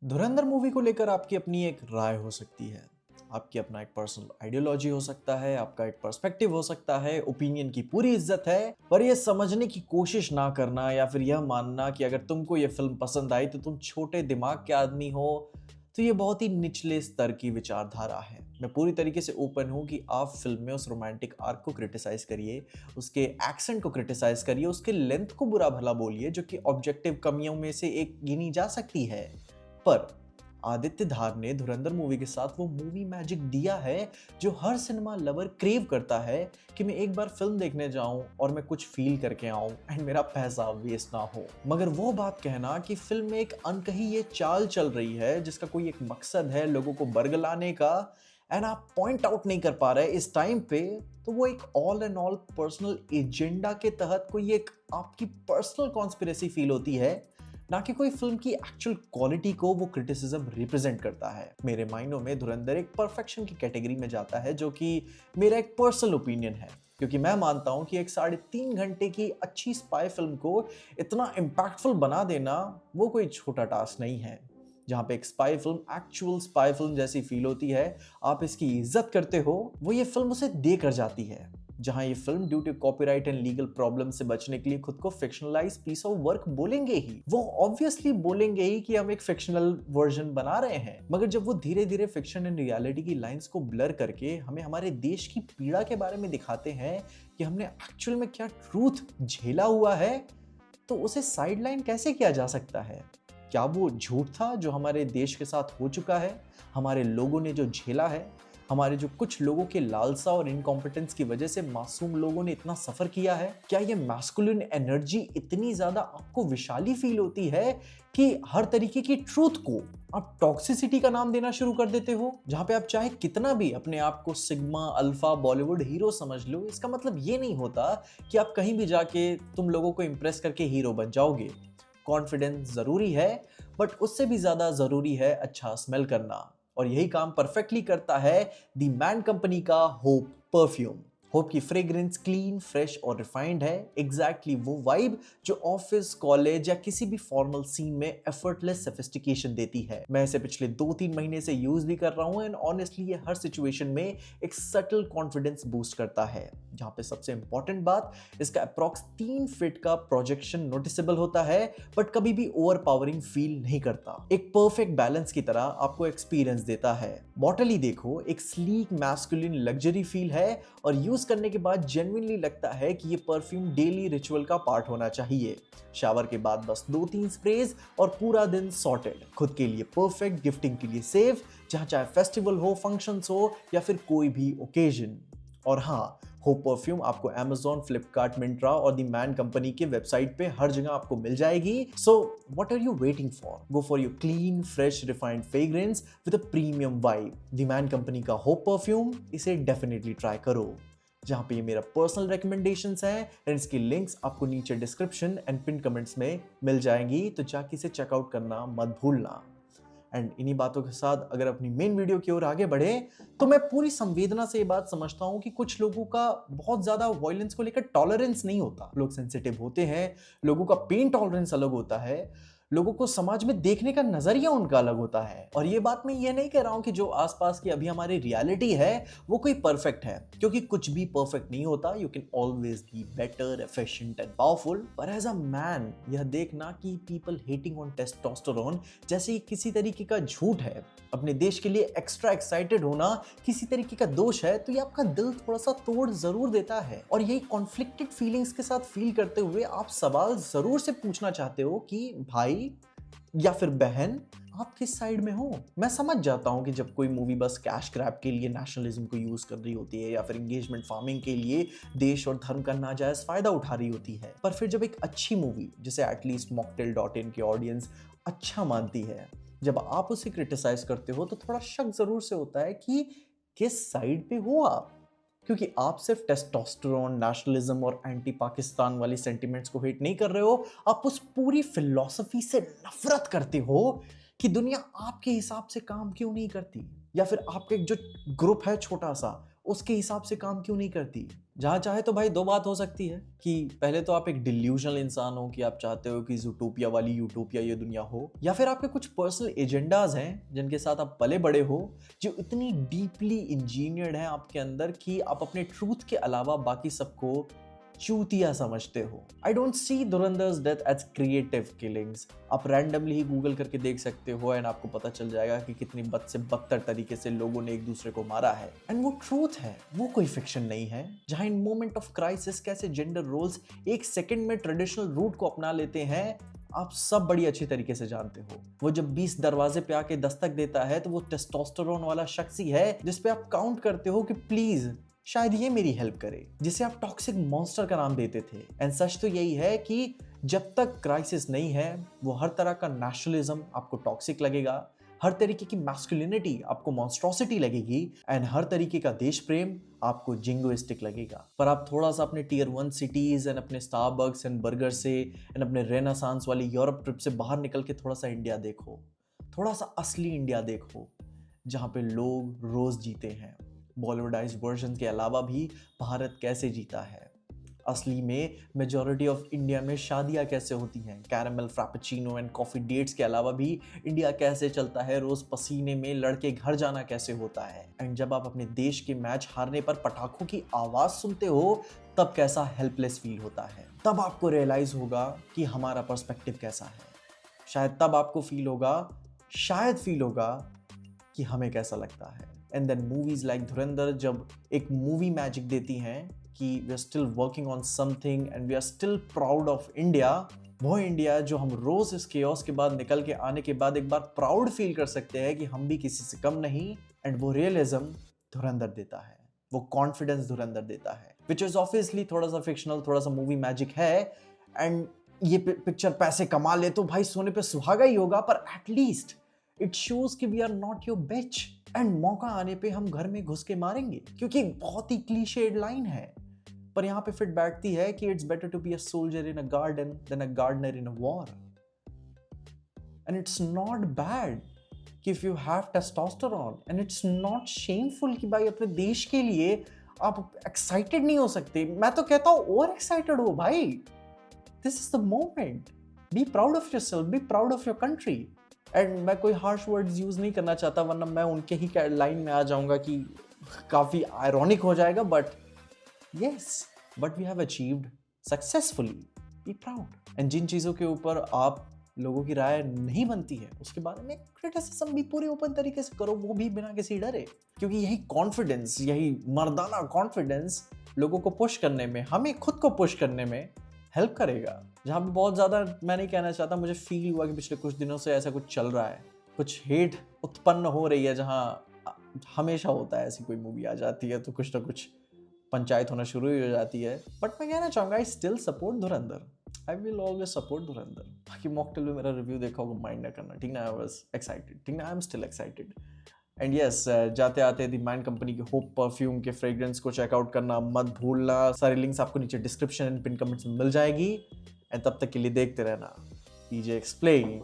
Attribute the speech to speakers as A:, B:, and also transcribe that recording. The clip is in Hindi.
A: धुरंधर मूवी को लेकर आपकी अपनी एक राय हो सकती है। आपकी अपना एक पर्सनल आइडियोलॉजी हो सकता है, आपका एक पर्सपेक्टिव हो सकता है, ओपिनियन की पूरी इज्जत है। पर ये समझने की कोशिश ना करना या फिर यह मानना कि अगर तुमको ये फिल्म पसंद आई तो तुम छोटे दिमाग के आदमी हो, तो ये बहुत ही निचले स्तर की विचारधारा है। मैं पूरी तरीके से ओपन हूँ कि आप फिल्म में उस रोमांटिक आर्क को क्रिटिसाइज करिए, उसके एक्सेंट को क्रिटिसाइज करिए, उसके लेंथ को बुरा भला बोलिए, जो कि ऑब्जेक्टिव कमियों में से एक गिनी जा सकती है। पर आदित्य धार ने धुरंधर मूवी के साथ वो मूवी मैजिक दिया है जो हर सिनेमा लवर क्रेव करता है कि मैं एक बार फिल्म देखने जाऊं और मैं कुछ फील करके आऊं एंड मेरा पैसा वेस्ट ना हो। मगर वो बात कहना कि फिल्म में एक अनकही ये चाल चल रही है जिसका कोई एक मकसद है लोगों को बरगलाने का, एंड आप पॉइंट आउट नहीं कर पा रहे इस टाइम पे, तो वो एक all and all personal agenda के तहत कोई एक आपकी पर्सनल कॉन्स्पिरेसी फील होती है, ना कि कोई फिल्म की एक्चुअल क्वालिटी को वो क्रिटिसिज्म रिप्रेजेंट करता है। मेरे मायनों में धुरंधर एक परफेक्शन की कैटेगरी में जाता है, जो कि मेरा एक पर्सनल ओपिनियन है, क्योंकि मैं मानता हूं कि एक 3.5 घंटे की अच्छी स्पाई फिल्म को इतना इम्पैक्टफुल बना देना वो कोई छोटा टास्क नहीं है। जहां पे एक spy film actual spy film जैसी फील होती है, आप इसकी इज्जत करते हो, वो ये फिल्म उसे दे कर जाती है। जहां ये film due to copyright and legal problem से बचने के लिए खुद को फिक्शनलाइज पीस ऑफ वर्क बोलेंगे ही, वो ऑब्वियसली बोलेंगे ही कि हम एक फिक्शनल वर्जन बना रहे हैं। मगर जब वो धीरे धीरे फिक्शन एंड रियलिटी की लाइंस को ब्लर करके हमें हमारे देश की पीड़ा के बारे में दिखाते हैं कि हमने एक्चुअल में क्या ट्रूथ झेला हुआ है, तो उसे साइडलाइन कैसे किया जा सकता है? क्या वो झूठ था जो हमारे देश के साथ हो चुका है, हमारे लोगों ने जो झेला है, हमारे जो कुछ लोगों के लालसा और इनकॉम्पिटेंस की वजह से मासूम लोगों ने इतना सफर किया है? क्या ये मैस्कुलिन एनर्जी इतनी ज्यादा आपको विशाली फील होती है कि हर तरीके की ट्रूथ को आप टॉक्सिसिटी का नाम देना शुरू कर देते हो? जहां पे आप चाहे कितना भी अपने आप को सिग्मा अल्फा बॉलीवुड हीरो समझ लो, इसका मतलब ये नहीं होता कि आप कहीं भी जाके तुम लोगों को इंप्रेस करके हीरो बन जाओगे। कॉन्फिडेंस जरूरी है, बट उससे भी ज्यादा जरूरी है अच्छा स्मेल करना, और यही काम परफेक्टली करता है दी मैन कंपनी का होप परफ्यूम। होप की फ्रेग्रेंस क्लीन, फ्रेश और रिफाइंड है, एग्जैक्टली वो वाइब जो ऑफिस, कॉलेज या किसी भी फॉर्मल सीन में एफर्टलेस सोफिस्टिकेशन देती है। मैं इसे पिछले 2-3 महीने से यूज भी कर रहा हूं, एंड ऑनेस्टली ये हर सिचुएशन में एक सटल कॉन्फिडेंस बूस्ट करता है। जहां पे सबसे इंपॉर्टेंट बात, इसका अप्रॉक्स 3 फीट का प्रोजेक्शन नोटिसेबल होता है, बट कभी भी ओवर पावरिंग फील नहीं करता। एक परफेक्ट बैलेंस की तरह आपको एक्सपीरियंस देता है। बॉटल ही देखो, एक स्लीक मैस्कुलिन लग्जरी फील है, और यूज करने के बाद जेन्युइनली लगता है कि ये परफ्यूम डेली रिचुअल का पार्ट होना चाहिए। शावर के बाद बस 2-3 स्प्रेज और पूरा दिन सॉर्टेड। खुद के लिए परफेक्ट, गिफ्टिंग के लिए सेफ, जहां चाहे फेस्टिवल हो, फंक्शंस हो या फिर कोई भी ओकेजन। और हाँ, होप परफ्यूम आपको Amazon, फ्लिपकार्ट, मिंत्रा और दी मैन कंपनी के वेबसाइट पे हर जगह आपको मिल जाएगी। So what are you waiting for? Go for your clean, fresh, refined fragrance with a premium vibe. The man company का होप परफ्यूम, इसे डेफिनेटली ट्राई करो। जहां पे ये मेरा पर्सनल रिकमेंडेशंस हैं, एंड इसकी लिंक्स आपको नीचे डिस्क्रिप्शन एंड पिन कमेंट्स में मिल जाएंगी, तो जाके इसे चेकआउट करना मत भूलना। एंड इन्हीं बातों के साथ अगर अपनी मेन वीडियो की ओर आगे बढ़े, तो मैं पूरी संवेदना से ये बात समझता हूं कि कुछ लोगों का बहुत ज्यादा वायलेंस को लेकर टॉलरेंस नहीं होता। लोग सेंसिटिव होते हैं, लोगों का पेन टॉलरेंस अलग होता है, लोगों को समाज में देखने का नजरिया उनका अलग होता है। और ये बात मैं ये नहीं कह रहा हूं कि जो आसपास की अभी हमारी रियलिटी है वो कोई परफेक्ट है, क्योंकि कुछ भी परफेक्ट नहीं होता। You can always be better, efficient and powerful. पर एज अ मैन यह देखना कि पीपल हेटिंग ऑन टेस्टोस्टेरोन जैसे किसी तरीके का झूठ है, अपने देश के लिए एक्स्ट्रा एक्साइटेड होना किसी तरीके का दोष है, तो ये आपका दिल थोड़ा सा तोड़ जरूर देता है। और यही कॉन्फ्लिक्टेड फीलिंग्स के साथ फील करते हुए आप सवाल जरूर से पूछना चाहते हो कि भाई या फिर बहन, आप किस साइड में हो? मैं समझ जाता हूं कि जब कोई मूवी बस कैश ग्रैब के लिए नेशनलिज्म को यूज कर रही होती है, या फिर एंगेजमेंट फार्मिंग के लिए देश और धर्म का नाजायज फायदा उठा रही होती है, पर फिर जब एक अच्छी मूवी जिसे एटलीस्ट मॉकटेल.in की ऑडियंस अच्छा मानती है, जब आप उसे क्रिटिसाइज करते हो, तो थोड़ा शक जरूर से होता है कि किस साइड पे हो आप। क्योंकि आप सिर्फ टेस्टोस्टेरोन, नेशनलिज्म और एंटी पाकिस्तान वाली सेंटिमेंट्स को हेट नहीं कर रहे हो, आप उस पूरी फिलॉसफी से नफरत करते हो कि दुनिया आपके हिसाब से काम क्यों नहीं करती, या फिर आपका एक जो ग्रुप है छोटा सा, उसके हिसाब से काम क्यों नहीं करती? जहां चाहे तो भाई दो बात हो सकती है कि पहले तो आप एक डिल्यूजनल इंसान हो कि आप चाहते हो कि ज़ूटोपिया वाली यूटोपिया ये दुनिया हो, या फिर आपके कुछ पर्सनल एजेंडाज हैं जिनके साथ आप पले बड़े हो, जो इतनी डीपली इंजीनियर्ड हैं आपके अंदर कि आप अपने ट्रूथ के अलावा बाकी सबको चूतिया समझते हो। I don't see Dhurandhar's death as creative killings. आप रैंडमली ही गूगल करके देख सकते हो एंड आपको पता चल जाएगा कि कितनी बद से बदतर तरीके से लोगों ने एक दूसरे को मारा है, एंड वो ट्रूथ है, वो कोई फिक्शन नहीं है। जहां इन मोमेंट ऑफ क्राइसिस कैसे जेंडर रोल्स एक सेकंड में ट्रेडिशनल रूट को अपना लेते हैं, आप सब बड़ी अच्छी तरीके से जानते हो। वो जब 20 दरवाजे पे आके दस्तक देता है तो वो टेस्टोस्टेरोन वाला शख्स ही है जिसपे आप काउंट करते हो कि प्लीज शायद ये मेरी हेल्प करे, जिसे आप टॉक्सिक मॉन्स्टर का नाम देते थे। एंड सच तो यही है कि जब तक क्राइसिस नहीं है, वो हर तरह का नेशनलिज्म आपको टॉक्सिक लगेगा, हर तरीके की मैस्कुलिनिटी आपको मॉन्स्ट्रोसिटी लगेगी, एंड हर तरीके का देश प्रेम आपको जिंगोइस्टिक लगेगा। पर आप थोड़ा सा अपने टियर 1 सिटीज एंड अपने स्टारबक्स एंड बर्गर से एंड अपने रेनेसांस वाली यूरोप ट्रिप से बाहर निकल के थोड़ा सा इंडिया देखो, थोड़ा सा असली इंडिया देखो, जहाँ पे लोग रोज जीते हैं। बॉलीवुडाइज्ड वर्जन के अलावा भी भारत कैसे जीता है, असली में मेजॉरिटी ऑफ इंडिया में शादियां कैसे होती हैं, कैरामल फ्रापेचिनो एंड कॉफी डेट्स के अलावा भी इंडिया कैसे चलता है, रोज पसीने में लड़के घर जाना कैसे होता है, एंड जब आप अपने देश के मैच हारने पर पटाखों की आवाज सुनते हो तब कैसा हेल्पलेस फील होता है। तब आपको रियलाइज होगा कि हमारा पर्सपेक्टिव कैसा है। शायद तब आपको फील होगा कि हमें कैसा लगता है। एंड देन मूवीज लाइक धुरंधर जब एक मूवी मैजिक देती हैं कि we are still working on something and we are still proud of India, वो इंडिया जो हम रोज इस केओस के बाद निकल के आने के बाद एक बार प्राउड फील कर सकते हैं कि हम भी किसी से कम नहीं, एंड वो रियलिज्म धुरंधर देता है, वो कॉन्फिडेंस धुरंधर देता है, विच इज ऑब्वियसली थोड़ा सा फिक्शनल, थोड़ा सा मूवी मैजिक है। एंड ये पिक्चर पैसे कमा ले तो भाई सोने पे सुहागा ही होगा, पर एटलीस्ट इट शोज कि we are not your bitch, and मौका आने पे हम घर में घुस के मारेंगे, क्योंकि बहुत ही क्लीशेड लाइन है पर यहाँ पे फिट बैठती है कि it's better to be a soldier in a garden than a gardener in a war. And it's not bad कि if you have testosterone, and it's not shameful कि भाई अपने देश के लिए आप एक्साइटेड नहीं हो सकते। मैं तो कहता हूं ओवर एक्साइटेड हो भाई। This is the moment, be proud of yourself, be proud of your country. And मैं कोई हार्श वर्ड्स यूज नहीं करना चाहता वरना मैं उनके ही लाइन में आ जाऊंगा कि काफी आयरॉनिक हो जाएगा, but yes, but we have achieved successfully. Be proud. And जिन चीज़ों के ऊपर आप लोगों की राय नहीं बनती है उसके बारे में क्रिटिसिज्म भी पूरे ओपन तरीके से करो, वो भी बिना किसी डरे, क्योंकि यही कॉन्फिडेंस, यही मर्दाना कॉन्फिडेंस लोगों को पुश करने में, हमें खुद को पुश करने में हेल्प करेगा। जहाँ पे बहुत ज़्यादा मैं नहीं कहना चाहता, मुझे फील हुआ कि पिछले कुछ दिनों से ऐसा कुछ चल रहा है, कुछ हेट उत्पन्न हो रही है, जहाँ हमेशा होता है ऐसी कोई मूवी आ जाती है तो कुछ ना कुछ पंचायत होना शुरू ही हो जाती है। बट मैं कहना चाहूँगा I still support Dhurandhar, I will always support धुरंधर। बाकी मॉकटेल में मेरा रिव्यू देखा होगा, माइंड ना करना, ठीक ना। आई वाज एक्साइटेड, ठीक ना, I am still excited. And yes, जाते आते द माइंड कंपनी के होप परफ्यूम के फ्रेग्रेंस को चेकआउट करना मत भूलना। सारी लिंक्स आपको नीचे डिस्क्रिप्शन एंड पिन कमेंट्स में मिल जाएगी। एंड तब तक के लिए देखते रहना पीजे एक्सप्लेन।